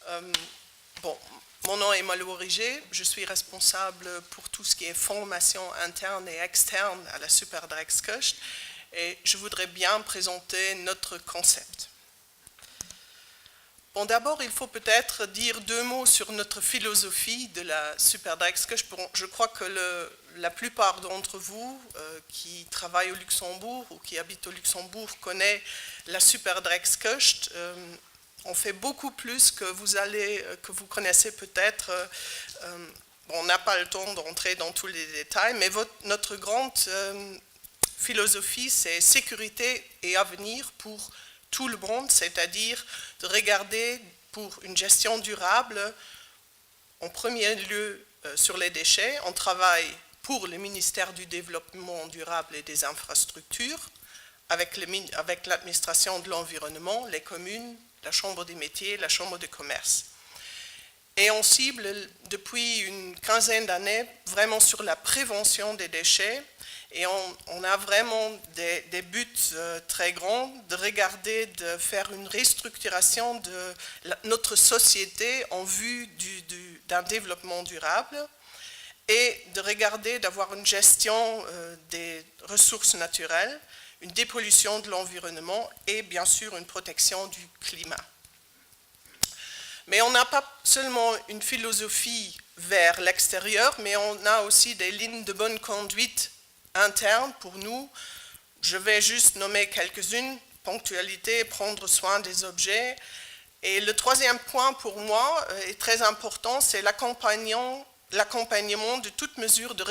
Euh, bon, mon nom est Malou Origé, je suis responsable pour tout ce qui est formation interne et externe à la Superdrexkust et je voudrais bien présenter notre concept. Bon, d'abord, il faut peut-être dire deux mots sur notre philosophie de la Superdrexkust. Je crois que la plupart d'entre vous qui travaillent au Luxembourg ou qui habitent au Luxembourg connaissent la Superdrexkust. On fait beaucoup plus que vous connaissez peut-être. On n'a pas le temps d'entrer dans tous les détails, mais notre grande philosophie, c'est sécurité et avenir pour tout le monde, c'est-à-dire de regarder pour une gestion durable, en premier lieu sur les déchets. On travaille pour le ministère du Développement durable et des infrastructures, avec l'administration de l'environnement, les communes, la Chambre des métiers, la Chambre de commerce. Et on cible depuis une quinzaine d'années vraiment sur la prévention des déchets et on a vraiment des buts très grands de regarder, de faire une restructuration de notre société en vue d'un développement durable et de regarder d'avoir une gestion des ressources naturelles, une dépollution de l'environnement et bien sûr une protection du climat. Mais on n'a pas seulement une philosophie vers l'extérieur, mais on a aussi des lignes de bonne conduite internes pour nous. Je vais juste nommer quelques-unes: ponctualité, prendre soin des objets. Et le troisième point pour moi est très important, c'est l'accompagnement de toute mesure de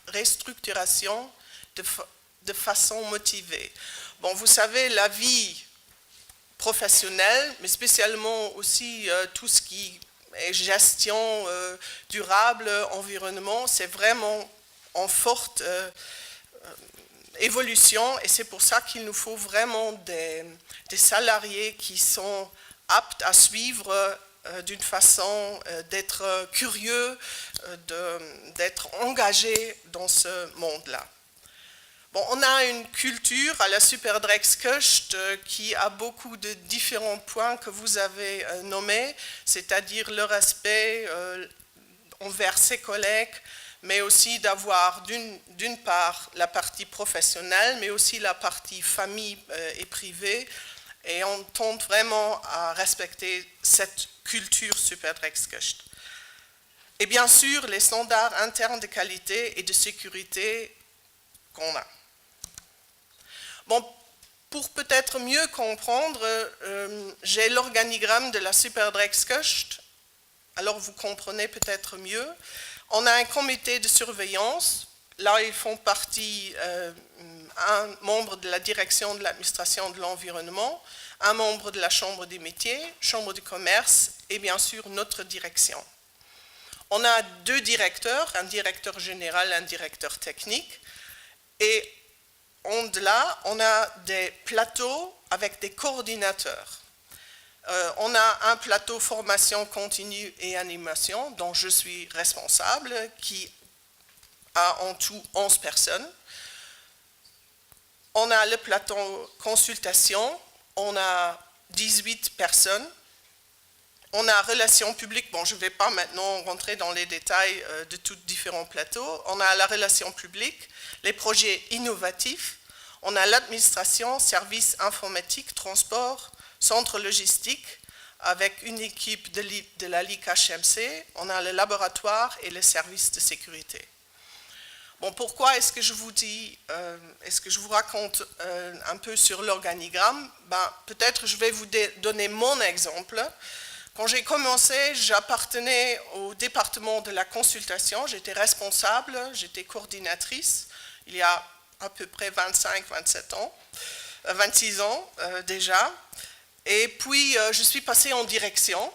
restructuration de façon motivée. Bon, vous savez, la vie professionnelle, mais spécialement aussi tout ce qui est gestion durable, environnement, c'est vraiment en forte évolution et c'est pour ça qu'il nous faut vraiment des salariés qui sont aptes à suivre d'une façon d'être curieux, d'être engagés dans ce monde-là. Bon, on a une culture à la Superdrexkust qui a beaucoup de différents points que vous avez nommés, c'est-à-dire le respect envers ses collègues, mais aussi d'avoir d'une part la partie professionnelle, mais aussi la partie famille et privée, et on tente vraiment à respecter cette culture Superdrexkust. Et bien sûr, les standards internes de qualité et de sécurité qu'on a. Bon, pour peut-être mieux comprendre, j'ai l'organigramme de la Superdrexkust, alors vous comprenez peut-être mieux. On a un comité de surveillance, là ils font partie un membre de la direction de l'administration de l'environnement, un membre de la Chambre des métiers, Chambre de commerce et bien sûr notre direction. On a deux directeurs, un directeur général, un directeur technique, et au-delà, on a des plateaux avec des coordinateurs. On a un plateau formation continue et animation dont je suis responsable, qui a en tout 11 personnes. On a le plateau consultation, on a 18 personnes. On a relations publiques, bon je ne vais pas maintenant rentrer dans les détails de tous différents plateaux. On a la relation publique, les projets innovatifs, on a l'administration, services informatiques, transport, centre logistique, avec une équipe de la Ligue HMC, on a le laboratoire et les services de sécurité. Bon, pourquoi est-ce que je vous dis, est-ce que je vous raconte un peu sur l'organigramme? Peut-être je vais vous donner mon exemple. Quand j'ai commencé, j'appartenais au département de la consultation, j'étais responsable, j'étais coordinatrice, il y a à peu près 26 ans déjà. Et puis je suis passée en direction,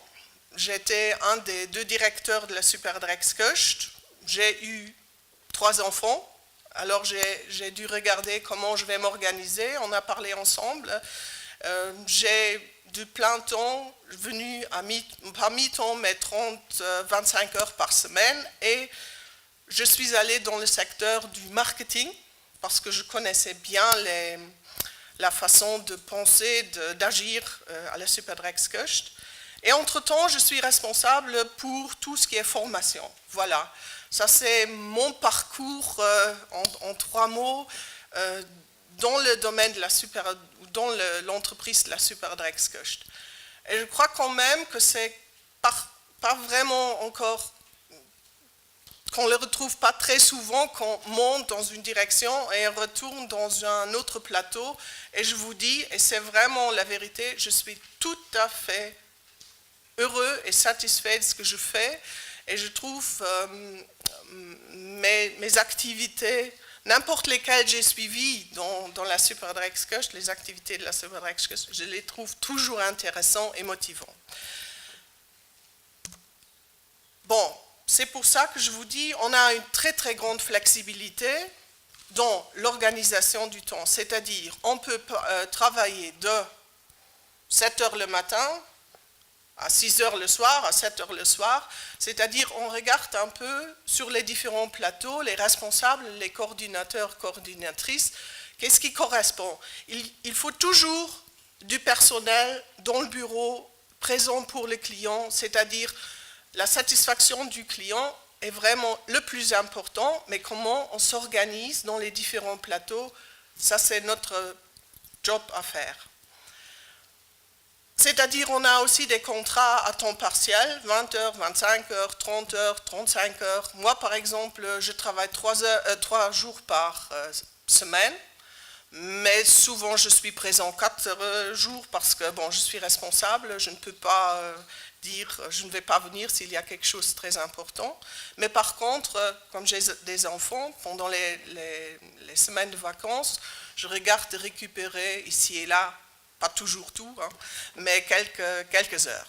j'étais un des deux directeurs de la Superdrexkust, j'ai eu 3 enfants, alors j'ai dû regarder comment je vais m'organiser, on a parlé ensemble, j'ai de plein temps venu pas mi-temps, mais 25 heures par semaine, et je suis allée dans le secteur du marketing, parce que je connaissais bien la façon de penser, d'agir à la Superdrexkust. Et entre-temps, je suis responsable pour tout ce qui est formation. Voilà, ça c'est mon parcours en 3 mots dans le domaine de dans l'entreprise de la Superdrexkust. Et je crois quand même que c'est pas vraiment encore, qu'on ne le retrouve pas très souvent, qu'on monte dans une direction et on retourne dans un autre plateau. Et je vous dis, et c'est vraiment la vérité, je suis tout à fait heureux et satisfait de ce que je fais. Et je trouve mes activités, n'importe lesquelles j'ai suivies dans la Superdrexkust, les activités de la Superdrexkust, je les trouve toujours intéressantes et motivantes. Bon, c'est pour ça que je vous dis, on a une très très grande flexibilité dans l'organisation du temps. C'est-à-dire, on peut travailler de 7 heures le matin à 6 heures le soir, à 7 heures le soir, c'est-à-dire on regarde un peu sur les différents plateaux, les responsables, les coordinateurs, coordinatrices, qu'est-ce qui correspond. Il faut toujours du personnel dans le bureau présent pour le client, c'est-à-dire la satisfaction du client est vraiment le plus important, mais comment on s'organise dans les différents plateaux, ça c'est notre job à faire. C'est-à-dire, on a aussi des contrats à temps partiel, 20 heures, 25 heures, 30 heures, 35 heures. Moi, par exemple, je travaille 3 jours par semaine, mais souvent je suis présent 4 jours parce que bon, je suis responsable, je ne peux pas dire je ne vais pas venir s'il y a quelque chose de très important. Mais par contre, comme j'ai des enfants, pendant les semaines de vacances, je regarde de récupérer ici et là, pas toujours tout, hein, mais quelques heures.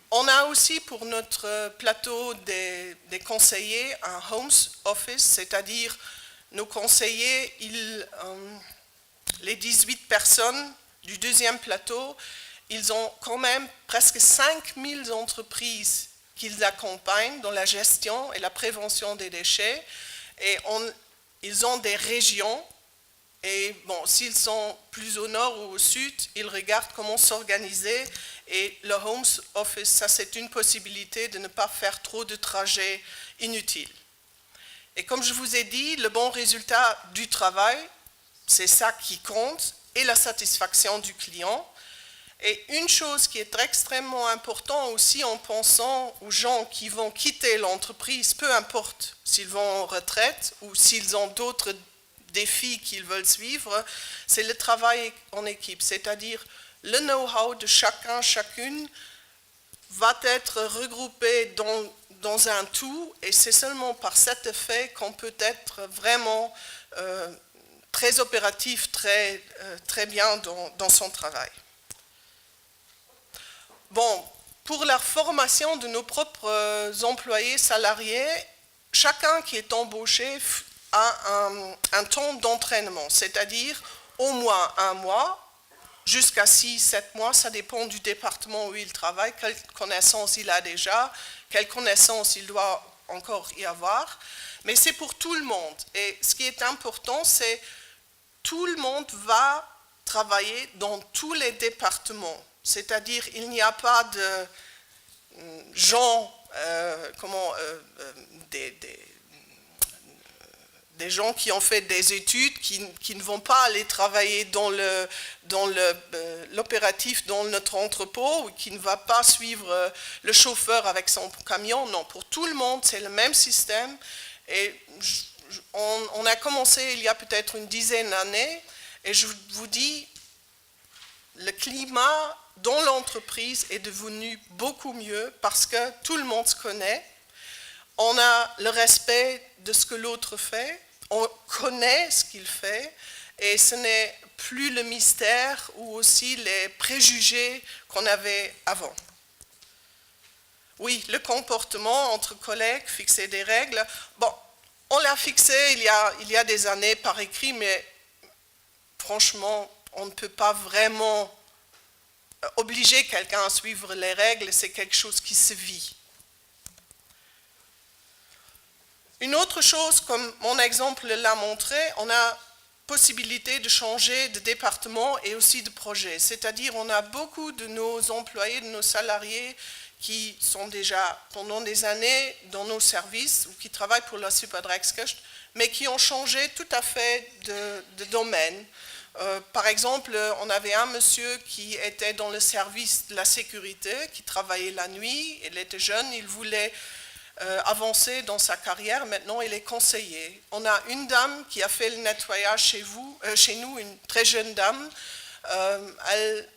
On a aussi pour notre plateau des conseillers un home office, c'est-à-dire nos conseillers, les 18 personnes du deuxième plateau, ils ont quand même presque 5000 entreprises qu'ils accompagnent dans la gestion et la prévention des déchets, et ils ont des régions. Et bon, s'ils sont plus au nord ou au sud, ils regardent comment s'organiser. Et le home office, ça c'est une possibilité de ne pas faire trop de trajets inutiles. Et comme je vous ai dit, le bon résultat du travail, c'est ça qui compte, et la satisfaction du client. Et une chose qui est extrêmement importante aussi en pensant aux gens qui vont quitter l'entreprise, peu importe s'ils vont en retraite ou s'ils ont d'autres défis qu'ils veulent suivre, c'est le travail en équipe, c'est-à-dire le know-how de chacun, chacune va être regroupé dans un tout, et c'est seulement par cet effet qu'on peut être vraiment très opératif, très bien dans son travail. Bon, pour la formation de nos propres employés salariés, chacun qui est embauché a un temps d'entraînement, c'est-à-dire au moins 1 mois, jusqu'à 6-7 mois, ça dépend du département où il travaille, quelle connaissance il a déjà, quelle connaissance il doit encore y avoir, mais c'est pour tout le monde. Et ce qui est important, c'est tout le monde va travailler dans tous les départements, c'est-à-dire il n'y a pas de gens, des gens qui ont fait des études, qui ne vont pas aller travailler dans l'opératif dans notre entrepôt, ou qui ne va pas suivre le chauffeur avec son camion. Non, pour tout le monde, c'est le même système. Et on a commencé il y a peut-être une dizaine d'années, et je vous dis, le climat dans l'entreprise est devenu beaucoup mieux parce que tout le monde se connaît. On a le respect de ce que l'autre fait, on connaît ce qu'il fait, et ce n'est plus le mystère ou aussi les préjugés qu'on avait avant. Oui, le comportement entre collègues, fixer des règles. Bon, on l'a fixé il y a des années par écrit, mais franchement, on ne peut pas vraiment obliger quelqu'un à suivre les règles, c'est quelque chose qui se vit. Une autre chose, comme mon exemple l'a montré, on a possibilité de changer de département et aussi de projet. C'est-à-dire on a beaucoup de nos employés, de nos salariés qui sont déjà pendant des années dans nos services ou qui travaillent pour la Superdrexkust, mais qui ont changé tout à fait de domaine. Par exemple, on avait un monsieur qui était dans le service de la sécurité, qui travaillait la nuit, il était jeune, il voulait avancer dans sa carrière, maintenant il est conseiller. On a une dame qui a fait le nettoyage chez nous, une très jeune dame, elle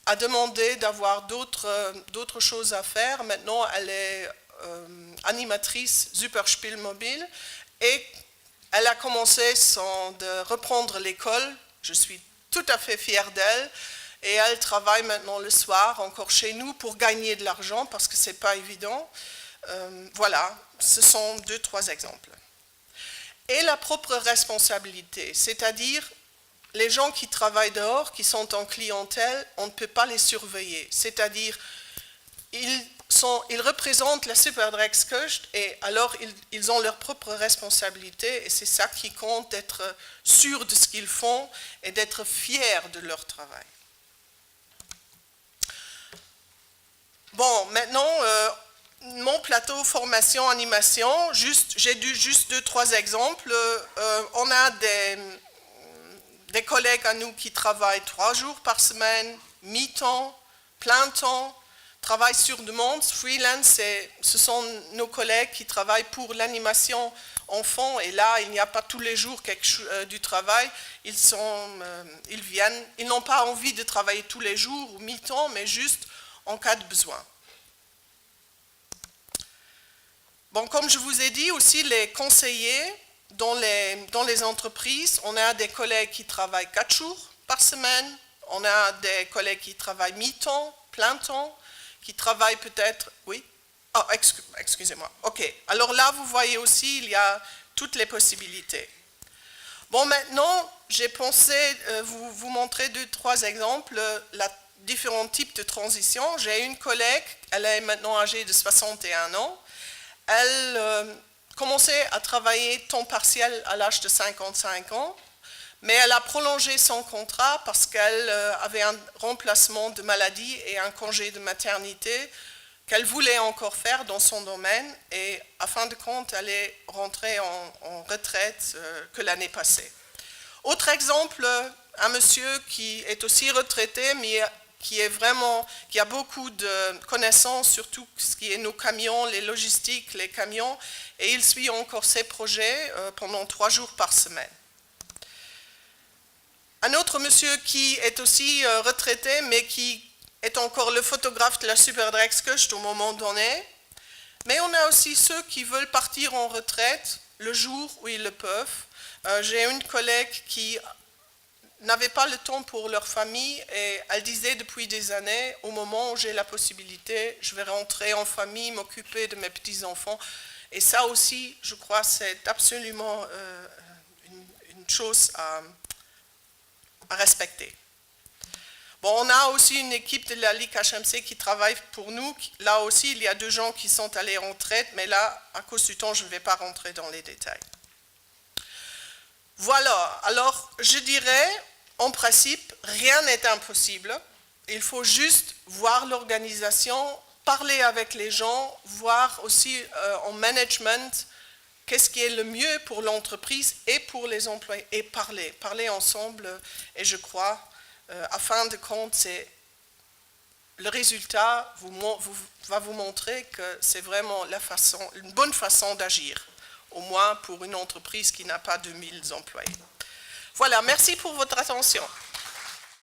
a demandé d'avoir d'autres choses à faire, maintenant elle est animatrice Superspielmobil et elle a commencé de reprendre l'école. Je suis tout à fait fière d'elle et elle travaille maintenant le soir encore chez nous pour gagner de l'argent parce que ce n'est pas évident. Voilà, ce sont 2-3 exemples. Et la propre responsabilité, c'est-à-dire les gens qui travaillent dehors, qui sont en clientèle, on ne peut pas les surveiller. C'est-à-dire, ils représentent la Superdrexkust et alors ils ont leur propre responsabilité et c'est ça qui compte, d'être sûr de ce qu'ils font et d'être fiers de leur travail. Bon, maintenant, mon plateau formation animation, j'ai juste 2-3 exemples. On a des collègues à nous qui travaillent 3 jours par semaine, mi-temps, plein temps, travaillent sur demande, freelance, ce sont nos collègues qui travaillent pour l'animation enfant, et là, il n'y a pas tous les jours du travail, ils viennent, ils n'ont pas envie de travailler tous les jours ou mi-temps, mais juste en cas de besoin. Bon, comme je vous ai dit, aussi les conseillers dans les entreprises, on a des collègues qui travaillent 4 jours par semaine, on a des collègues qui travaillent mi-temps, plein temps, qui travaillent peut-être, oui, oh, excusez-moi, ok. Alors là, vous voyez aussi, il y a toutes les possibilités. Bon, maintenant, j'ai pensé vous montrer 2-3 exemples, différents types de transitions. J'ai une collègue, elle est maintenant âgée de 61 ans, elle commençait à travailler temps partiel à l'âge de 55 ans, mais elle a prolongé son contrat parce qu'elle avait un remplacement de maladie et un congé de maternité qu'elle voulait encore faire dans son domaine et à fin de compte, elle est rentrée en retraite que l'année passée. Autre exemple, un monsieur qui est aussi retraité, mais qui a beaucoup de connaissances sur tout ce qui est nos camions, les logistiques, les camions, et il suit encore ses projets pendant 3 jours par semaine. Un autre monsieur qui est aussi retraité, mais qui est encore le photographe de la Superdrexkust au moment donné. Mais on a aussi ceux qui veulent partir en retraite le jour où ils le peuvent. J'ai une collègue qui n'avait pas le temps pour leur famille et elle disait depuis des années, au moment où j'ai la possibilité, je vais rentrer en famille, m'occuper de mes petits-enfants. Et ça aussi, je crois, c'est absolument une chose à respecter. Bon, on a aussi une équipe de la Ligue HMC qui travaille pour nous. Là aussi, il y a 2 gens qui sont allés en retraite, mais là, à cause du temps, je ne vais pas rentrer dans les détails. Voilà, alors je dirais, en principe, rien n'est impossible. Il faut juste voir l'organisation, parler avec les gens, voir aussi en management qu'est-ce qui est le mieux pour l'entreprise et pour les employés, et parler ensemble. Et je crois, à fin de compte, le résultat va vous montrer que c'est vraiment une bonne façon d'agir, au moins pour une entreprise qui n'a pas 2000 employés. Voilà, merci pour votre attention.